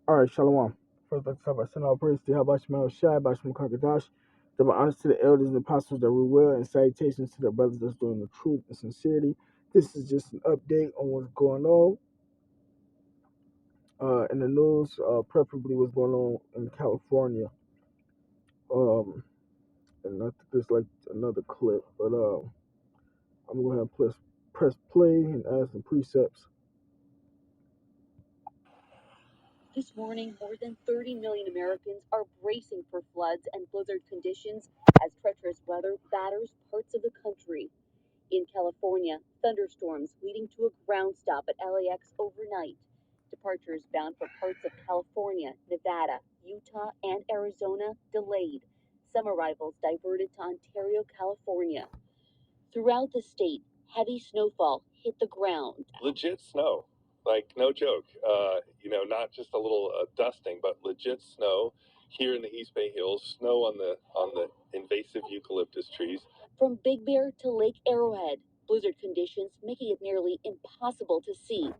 All right, Shalom. First, let's talk about send all praise to Habashim Shai, Bashim Kakadash. Double honors to the elders and apostles that rule well, and salutations to the brothers that's doing the truth and sincerity. This is just an update on what's going on in the news, preferably what's going on in California. Um, and I think there's like another clip, but I'm going to have press play and add some precepts. This morning, more than 30 million Americans are bracing for floods and blizzard conditions as treacherous weather batters parts of the country. In California, thunderstorms leading to a ground stop at LAX overnight. Departures bound for parts of California, Nevada, Utah, and Arizona delayed. Some arrivals diverted to Ontario, California. Throughout the state, heavy snowfall hit the ground. Legit snow, like no joke. Not just a little dusting, but legit snow here in the East Bay Hills. Snow on the invasive eucalyptus trees. From Big Bear to Lake Arrowhead, blizzard conditions making it nearly impossible to see.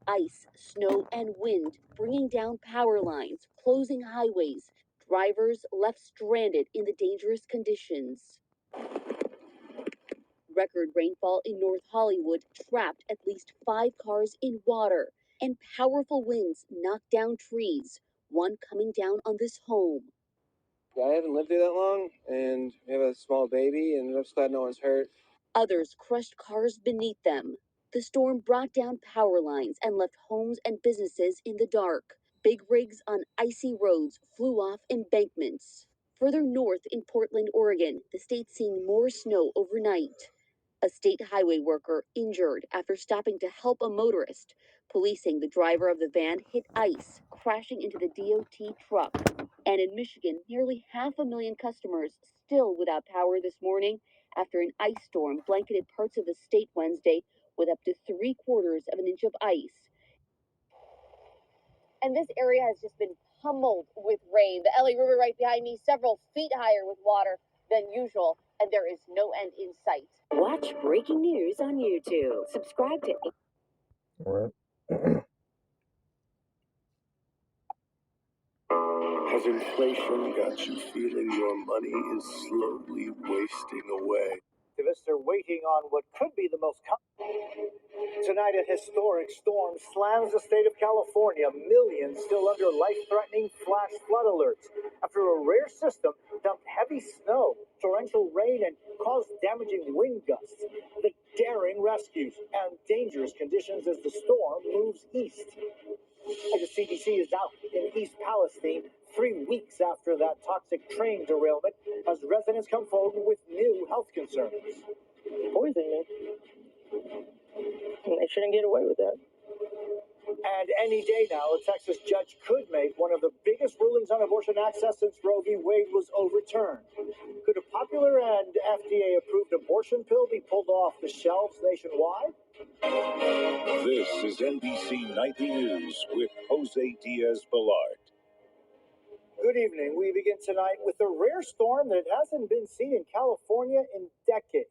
Ice, snow, and wind bringing down power lines, closing highways. Drivers left stranded in the dangerous conditions. Record rainfall in North Hollywood trapped at least 5 cars in water, and powerful winds knocked down trees, one coming down on this home. I haven't lived here that long, and we have a small baby, and I'm just glad no one's hurt. Others crushed cars beneath them. The storm brought down power lines and left homes and businesses in the dark. Big rigs on icy roads flew off embankments. Further north in Portland, Oregon, the state's seeing more snow overnight. A state highway worker injured after stopping to help a motorist. Police saying the driver of the van hit ice, crashing into the DOT truck. And in Michigan, nearly 500,000 customers still without power this morning after an ice storm blanketed parts of the state Wednesday with up to 3/4 of an inch of ice. And this area has just been pummeled with rain. The LA River right behind me, several feet higher with water than usual, and there is no end in sight. Watch breaking news on YouTube. Subscribe to. All right. Has inflation got you feeling your money is slowly wasting away? Activists are waiting on what could be the most. Tonight, a historic storm slams the state of California. Millions still under life-threatening flash flood alerts after a rare system dumped heavy snow, torrential rain, and caused damaging wind gusts. The daring rescues and dangerous conditions as the storm moves east. The CDC is out in East Palestine 3 weeks after that toxic train derailment as residents come forward with new health concerns. Poisoning. They shouldn't get away with that. And any day now, a Texas judge could make one of the biggest rulings on abortion access since Roe v. Wade was overturned. Could a popular and FDA-approved abortion pill be pulled off the shelves nationwide? This is NBC Nightly News with Jose Diaz-Balart. Good evening. We begin tonight with a rare storm that hasn't been seen in California in decades.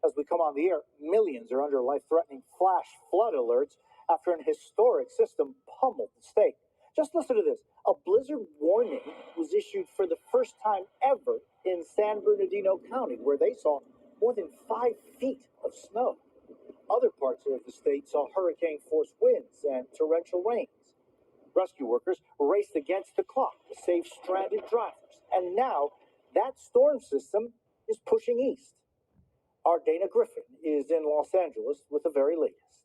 As we come on the air, millions are under life-threatening flash flood alerts after an historic system pummeled the state. Just listen to this. A blizzard warning was issued for the first time ever in San Bernardino County, where they saw more than 5 feet of snow. Other parts of the state saw hurricane-force winds and torrential rains. Rescue workers raced against the clock to save stranded drivers. And now that storm system is pushing east. Our Dana Griffin is in Los Angeles with the very latest.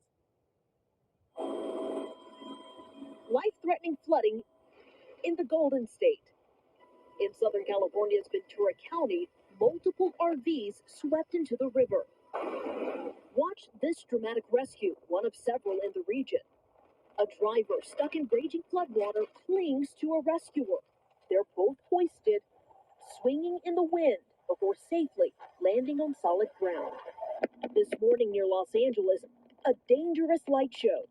Life-threatening flooding in the Golden State. In Southern California's Ventura County, multiple RVs swept into the river. Watch this dramatic rescue, one of several in the region. A driver stuck in raging floodwater clings to a rescuer. They're both hoisted, swinging in the wind before safely landing on solid ground. This morning near Los Angeles, a dangerous light show.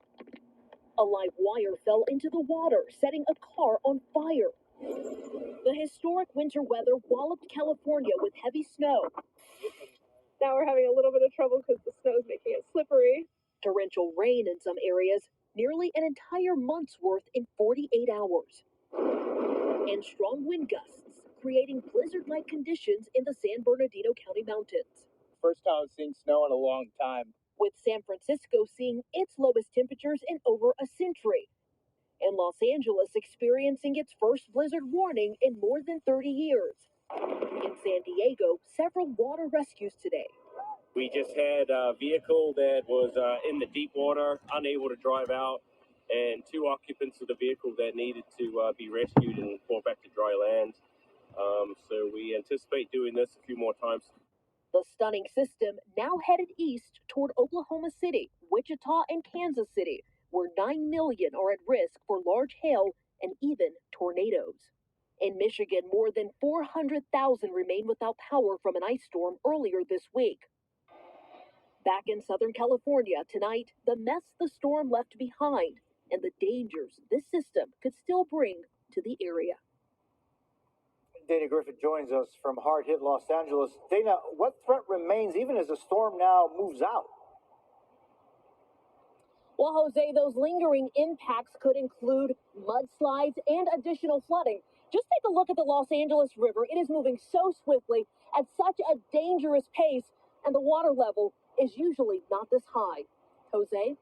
A live wire fell into the water, setting a car on fire. The historic winter weather walloped California with heavy snow. Now we're having a little bit of trouble because the snow is making it slippery. Torrential rain in some areas, nearly an entire month's worth in 48 hours. And strong wind gusts, creating blizzard-like conditions in the San Bernardino County mountains. First time I've seen snow in a long time. With San Francisco seeing its lowest temperatures in over a century, and Los Angeles experiencing its first blizzard warning in more than 30 years. In San Diego, several water rescues today. We just had a vehicle that was in the deep water, unable to drive out, and 2 occupants of the vehicle that needed to be rescued and brought back to dry land. So we anticipate doing this a few more times. The stunning system now headed east toward Oklahoma City, Wichita, and Kansas City, where 9 million are at risk for large hail and even tornadoes. In Michigan, more than 400,000 remain without power from an ice storm earlier this week. Back in Southern California tonight, the mess the storm left behind and the dangers this system could still bring to the area. Dana Griffin joins us from hard-hit Los Angeles. Dana, what threat remains even as the storm now moves out? Well, Jose, those lingering impacts could include mudslides and additional flooding. Just take a look at the Los Angeles River. It is moving so swiftly at such a dangerous pace, and the water level is usually not this high. Jose?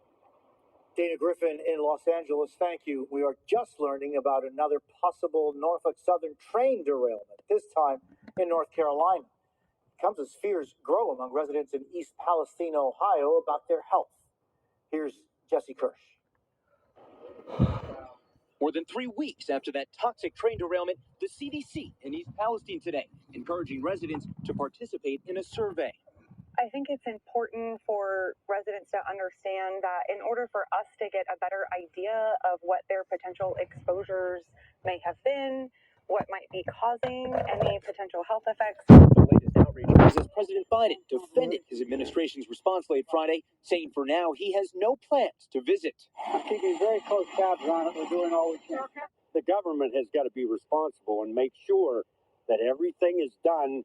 Dana Griffin in Los Angeles, thank you. We are just learning about another possible Norfolk Southern train derailment, this time in North Carolina. It comes as fears grow among residents in East Palestine, Ohio, about their health. Here's Jesse Kirsch. More than 3 weeks after that toxic train derailment, the CDC in East Palestine today encouraging residents to participate in a survey. I think it's important for residents to understand that in order for us to get a better idea of what their potential exposures may have been, what might be causing any potential health effects. The latest outreach comes as President Biden defended his administration's response late Friday, saying for now he has no plans to visit. I'm keeping very close tabs on it. We're doing all we can. The government has got to be responsible and make sure that everything is done.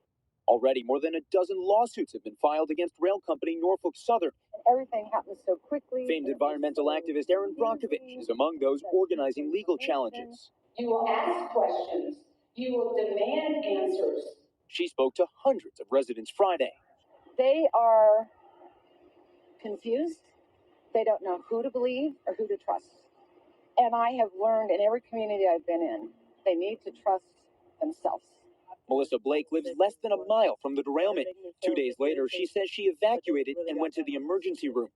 Already, more than a dozen lawsuits have been filed against rail company Norfolk Southern. Everything happens so quickly. Famed environmental activist Erin Brockovich is among those organizing legal challenges. You will ask questions. You will demand answers. She spoke to hundreds of residents Friday. They are confused. They don't know who to believe or who to trust. And I have learned in every community I've been in, they need to trust themselves. Melissa Blake lives less than a mile from the derailment. 2 days later, she says she evacuated and went to the emergency room.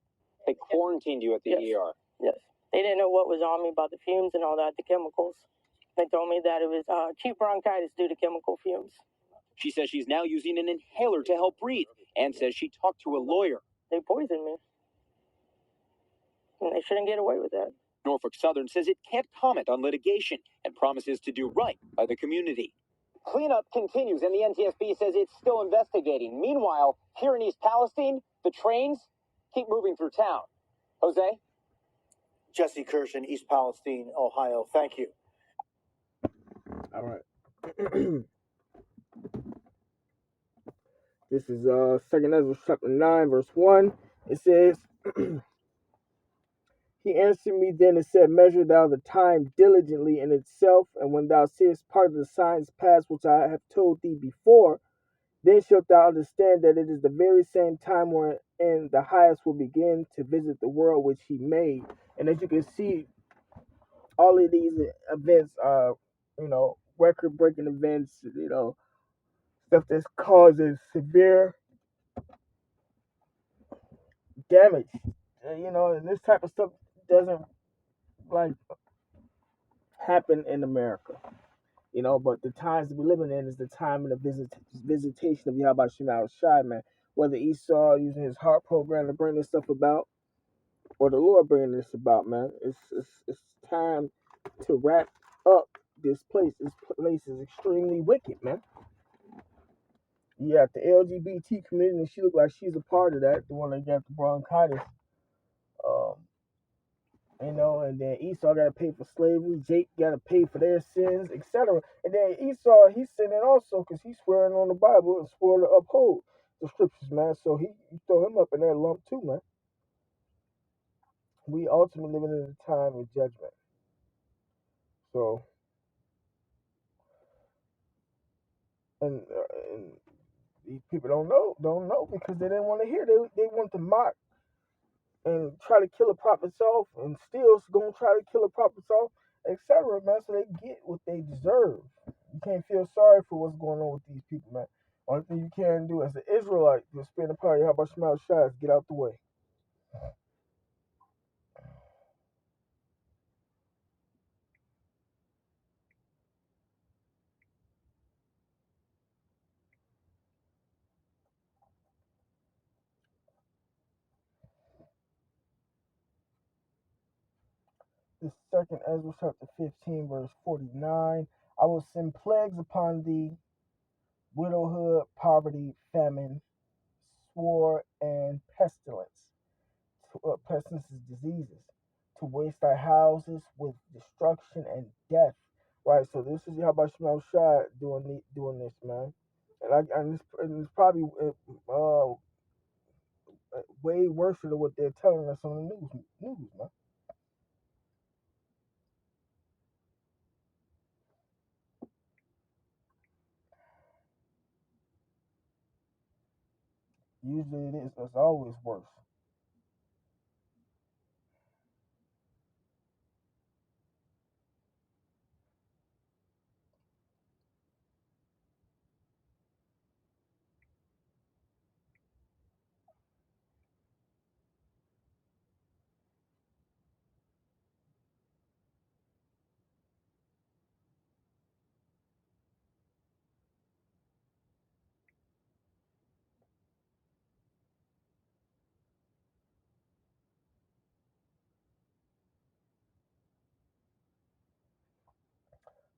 They quarantined you at the ER. Yes. They didn't know what was on me about the fumes and all that, the chemicals. They told me that it was acute bronchitis due to chemical fumes. She says she's now using an inhaler to help breathe and says she talked to a lawyer. They poisoned me. And they shouldn't get away with that. Norfolk Southern says it can't comment on litigation and promises to do right by the community. Cleanup continues, and the NTSB says it's still investigating. Meanwhile, here in East Palestine, the trains keep moving through town. Jose? Jesse Kirsch in East Palestine, Ohio. Thank you. All right. This is 2nd Ezra chapter 9, verse 1. It says, He answered me then and said, Measure thou the time diligently in itself, and when thou seest part of the signs past which I have told thee before, then shalt thou understand that it is the very same time wherein the highest will begin to visit the world which he made. And as you can see, all of these events are, record-breaking events, stuff that's causing severe damage. And this type of stuff doesn't happen in America, but the times that we're living in is the time of the visitation of Yahweh Shema Shai, man. Whether Esau using his heart program to bring this stuff about, or the Lord bringing this about, man, it's time to wrap up this place. This place is extremely wicked, man. You got the LGBT community, and she look like she's a part of that, the one that got the bronchitis. And then Esau got to pay for slavery. Jake got to pay for their sins, etc. And then Esau, he's sinning also because he's swearing on the Bible and swore to uphold the scriptures, man. So you throw him up in that lump too, man. We ultimately living in a time of judgment. So, and these people don't know because they didn't want to hear. They want to mock and try to kill a prophet's off, and still gonna try to kill a prophet's off, etc. Man, so they get what they deserve. You can't feel sorry for what's going on with these people, man. Only thing you can do as an Israelite to spend the party, how about Shemel Shai, get out the way. The second Ezra chapter 15, verse 49. I will send plagues upon thee, widowhood, poverty, famine, sword, and pestilence. Pestilence is diseases, to waste thy houses with destruction and death. Right, so this is Yahweh Shemel Shai doing this, man. And it's probably way worse than what they're telling us on the news, man. Usually it is. It's always worse.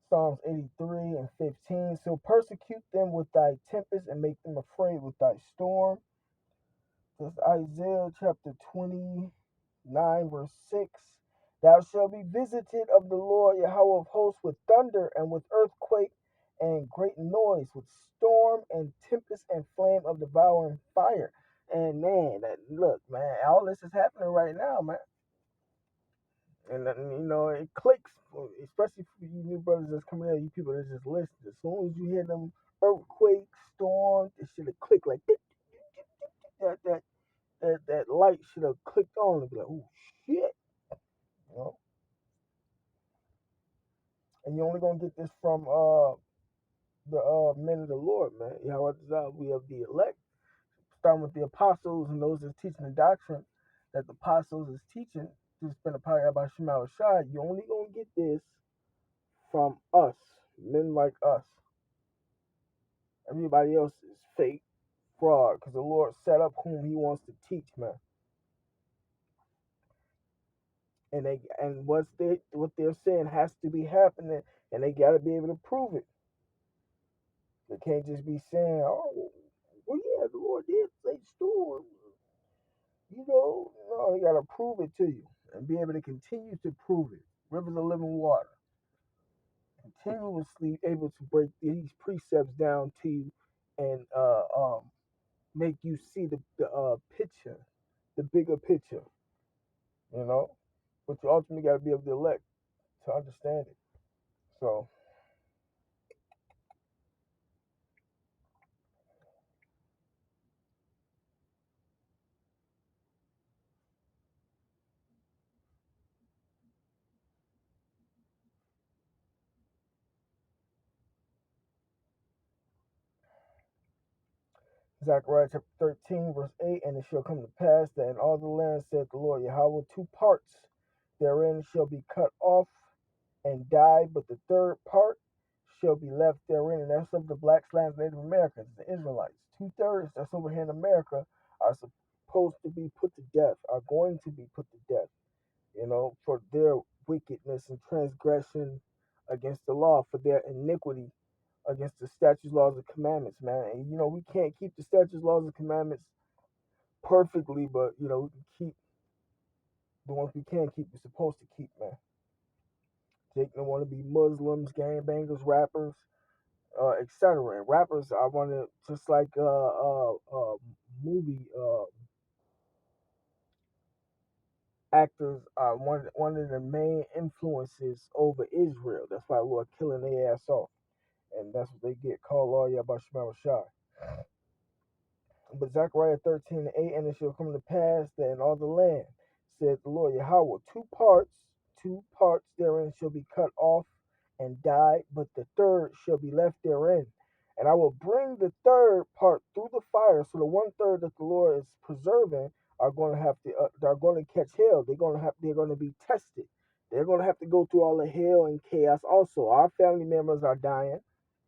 Psalms 83 and 15. So persecute them with thy tempest and make them afraid with thy storm. That's Isaiah chapter 29, verse 6. Thou shalt be visited of the Lord Yahweh of hosts with thunder and with earthquake and great noise, with storm and tempest and flame of devouring fire. And man, look, man, all this is happening right now, man. And it clicks, especially for you new brothers that's coming out, you people that just listen. As soon as you hear them earthquakes, storms, it should have clicked like that light should have clicked on and be like, oh shit, you know. And you're only gonna get this from the men of the Lord, man. Yahweh we have the elect, starting with the apostles and those that's teaching the doctrine that the apostles is teaching to spend a power about Shema Shai. You're only gonna get this from us, men like us. Everybody else is fake, fraud, because the Lord set up whom He wants to teach, man. And what they're saying has to be happening, and they got to be able to prove it. They can't just be saying, "Oh, well, yeah, the Lord did say storm." No, they got to prove it to you and be able to continue to prove it. Rivers of living water, continuously able to break these precepts down to you and make you see the picture, the bigger picture. You know, but you ultimately got to be able to elect to understand it. So, Zechariah chapter 13, verse 8, and it shall come to pass that in all the land, saith the Lord Yahweh, two parts therein shall be cut off and die, but the third part shall be left therein, and that's of the blacks, lands, Native Americans, the Israelites. 2/3 that's over here in America are supposed to be put to death, are going to be put to death, for their wickedness and transgression against the law, for their iniquity against the statutes, laws, and commandments, man. And we can't keep the statutes, laws, and commandments perfectly, but we can keep the ones we can keep. We're supposed to keep, man. Jake don't want to be Muslims, gangbangers, rappers, etc. And rappers, I want to just like movie actors are one of the main influences over Israel. That's why we're killing their ass off, and that's what they get called all Yabashim Shai. But Zechariah 13:8, and it shall come to pass that in all the land, said the Lord Yahweh, two parts therein shall be cut off and die, but the third shall be left therein. And I will bring the third part through the fire. So the 1/3 that the Lord is preserving are going to have to, they're going to catch hell. They're going to be tested. They're going to have to go through all the hell and chaos. Also, our family members are dying,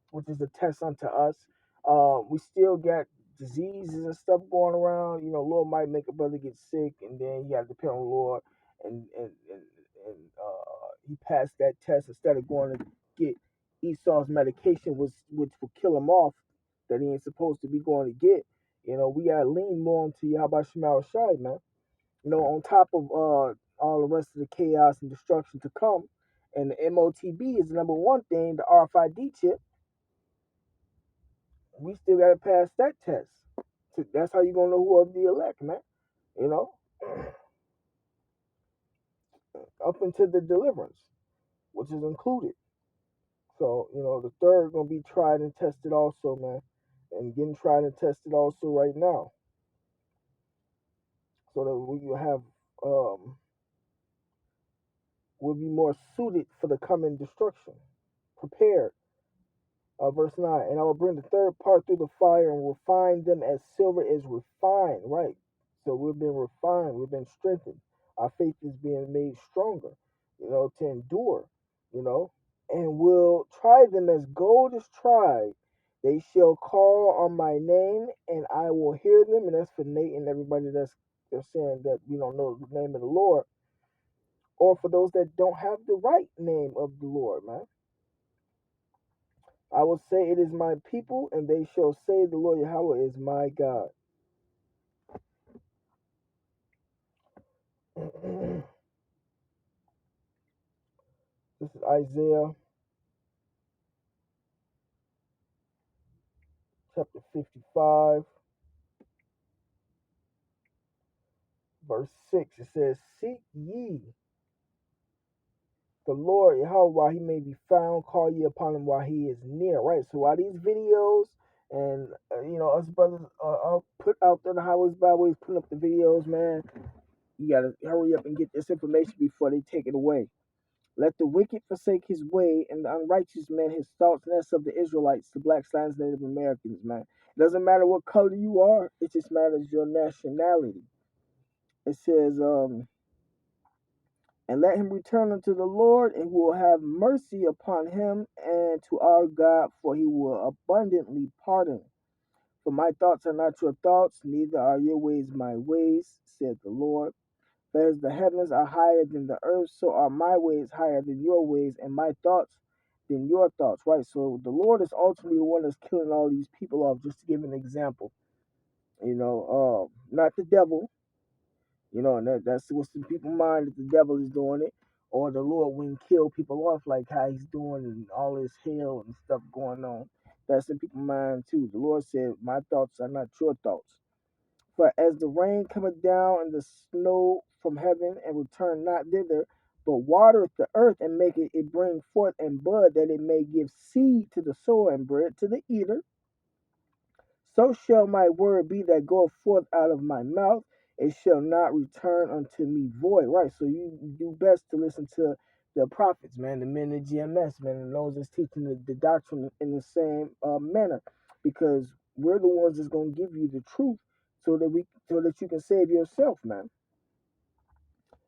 which is a test unto us. We still got diseases and stuff going around. You know, Lord might make a brother get sick, and then you got to depend on the Lord, and he passed that test instead of going to get Esau's medication, which will kill him off, that he ain't supposed to be going to get. You know, we gotta lean more into Yahweh Shema Shai, man. You know, on top of all the rest of the chaos and destruction to come, and the MOTB is the number one thing, the RFID chip. We still gotta pass that test. That's how you gonna know who of the elect, man. You know, up into the deliverance, which is included. So you know, the third gonna be tried and tested also, man, and getting tried and tested also right now, so that we will have will be more suited for the coming destruction, prepared. Verse 9, and I will bring the third part through the fire and refine them as silver is refined. Right. So we've been refined, we've been strengthened. Our faith is being made stronger, you know, to endure, you know, and will try them as gold is tried. They shall call on my name and I will hear them. And that's for Nate and everybody they're saying that we don't know the name of the Lord, or for those that don't have the right name of the Lord, man. I will say it is my people, and they shall say the Lord Yahweh is my God. This is Isaiah chapter 55, verse 6. It says, seek ye the Lord Yahweh while he may be found, call ye upon him while he is near. Right? So while these videos and, you know, us brothers are put out there, the highways, byways, putting up the videos, man, you got to hurry up and get this information before they take it away. Let the wicked forsake his way, and the unrighteous man his thoughts. And that's of the Israelites, the blacks, lands, Native Americans, man. It doesn't matter what color you are, it just matters your nationality. It says, and let him return unto the Lord, and who will have mercy upon him, and to our God, for he will abundantly pardon. For my thoughts are not your thoughts, neither are your ways my ways, said the Lord. For as the heavens are higher than the earth, so are my ways higher than your ways, and my thoughts than your thoughts. Right? So the Lord is ultimately the one that's killing all these people off, just to give an example. You know, not the devil. You know, and that's what's in people's mind, that the devil is doing it, or the Lord wouldn't kill people off like how he's doing, and all this hell and stuff going on. That's in people's mind too. The Lord said, my thoughts are not your thoughts. For as the rain cometh down and the snow from heaven, and return not thither, but watereth the earth, and maketh it bring forth and bud, that it may give seed to the sower and bread to the eater, so shall my word be that goeth forth out of my mouth. It shall not return unto me void. Right. So you do best to listen to the prophets, man, the men of GMS, man, and those that's teaching the doctrine in the same manner, because we're the ones that's gonna give you the truth, so that you can save yourself, man.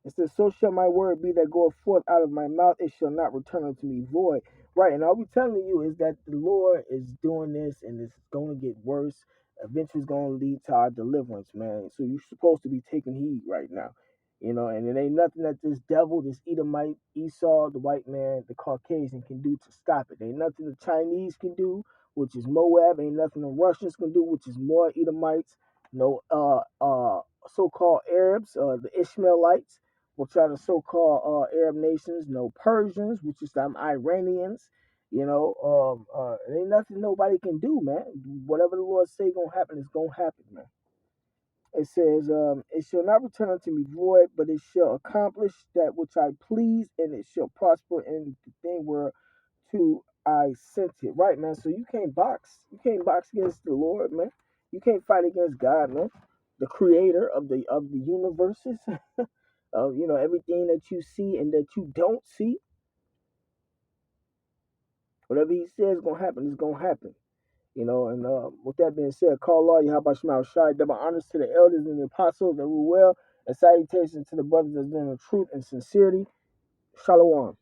It says, so shall my word be that goeth forth out of my mouth, it shall not return unto me void. Right, and all we telling you is that the Lord is doing this, and it's going to get worse. Eventually, it's going to lead to our deliverance, man. So you're supposed to be taking heed right now. You know, and it ain't nothing that this devil, this Edomite, Esau, the white man, the Caucasian can do to stop it. Ain't nothing the Chinese can do, which is Moab. Ain't nothing the Russians can do, which is more Edomites. No, so-called Arabs, the Ishmaelites, which are the so-called Arab nations. No Persians, which is some Iranians. You know, it ain't nothing nobody can do, man. Whatever the Lord say gonna happen is gonna happen, man. It says, it shall not return unto me void, but it shall accomplish that which I please, and it shall prosper in the thing whereto I sent it. Right, man. So you can't box. You can't box against the Lord, man. You can't fight against God, man. The creator of the universes, of everything that you see and that you don't see. Whatever he says is gonna happen, it's gonna happen. And with that being said, call law, Yahweh Shema Shai, double honors to the elders and the apostles that rule well, and salutations to the brothers that's doing the truth and sincerity. Shalom.